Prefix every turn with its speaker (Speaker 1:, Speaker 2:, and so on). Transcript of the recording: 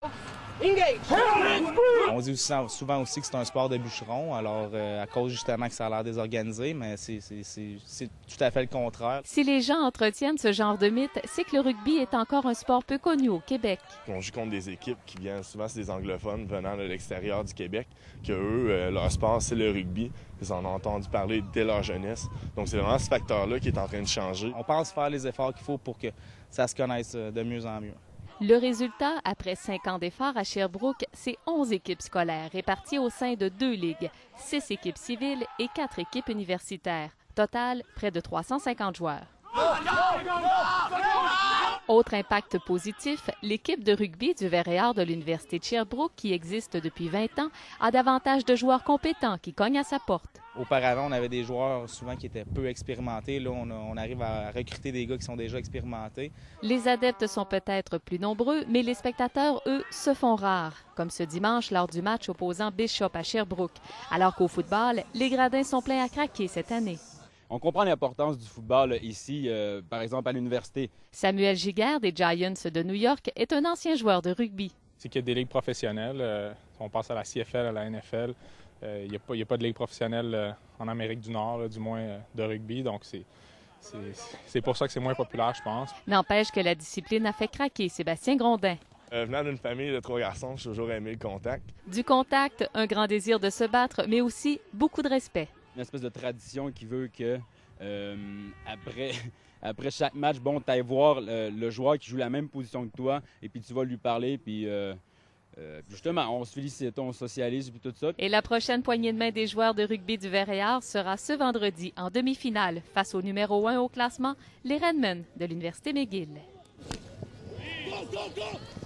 Speaker 1: On dit souvent aussi que c'est un sport de bûcheron, alors à cause justement que ça a l'air désorganisé, mais c'est tout à fait le contraire.
Speaker 2: Si les gens entretiennent ce genre de mythe, c'est que le rugby est encore un sport peu connu au Québec.
Speaker 3: On joue contre des équipes qui viennent, souvent c'est des anglophones venant de l'extérieur du Québec, que eux, leur sport c'est le rugby. Ils en ont entendu parler dès leur jeunesse. Donc c'est vraiment ce facteur-là qui est en train de changer.
Speaker 1: On pense faire les efforts qu'il faut pour que ça se connaisse de mieux en mieux.
Speaker 2: Le résultat, après 5 ans d'efforts à Sherbrooke, c'est 11 équipes scolaires réparties au sein de 2 ligues, 6 équipes civiles et 4 équipes universitaires. Total, près de 350 joueurs. Autre impact positif, l'équipe de rugby du Vert-et-Or de l'Université de Sherbrooke, qui existe depuis 20 ans, a davantage de joueurs compétents qui cognent à sa porte.
Speaker 1: Auparavant, on avait des joueurs souvent qui étaient peu expérimentés. Là, on arrive à recruter des gars qui sont déjà expérimentés.
Speaker 2: Les adeptes sont peut-être plus nombreux, mais les spectateurs, eux, se font rares, comme ce dimanche lors du match opposant Bishop à Sherbrooke. Alors qu'au football, les gradins sont pleins à craquer cette année.
Speaker 4: On comprend l'importance du football ici, par exemple à l'université.
Speaker 2: Samuel Giguère des Giants de New York est un ancien joueur de rugby.
Speaker 5: C'est qu'il y a des ligues professionnelles. On passe à la CFL, à la NFL. Il n'y a pas de ligue professionnelle en Amérique du Nord, du moins de rugby. Donc c'est pour ça que c'est moins populaire, je pense.
Speaker 2: N'empêche que la discipline a fait craquer Sébastien Grondin.
Speaker 3: Venant d'une famille de 3 garçons, j'ai toujours aimé le contact.
Speaker 2: Du contact, un grand désir de se battre, mais aussi beaucoup de respect.
Speaker 4: Une espèce de tradition qui veut que après chaque match, bon, tu ailles voir le joueur qui joue la même position que toi et puis tu vas lui parler, puis justement, on se félicite, on socialise, puis tout ça.
Speaker 2: Et la prochaine poignée de main des joueurs de rugby du Vert-et-Or sera ce vendredi en demi-finale face au numéro 1 au classement, les Redmen de l'Université McGill.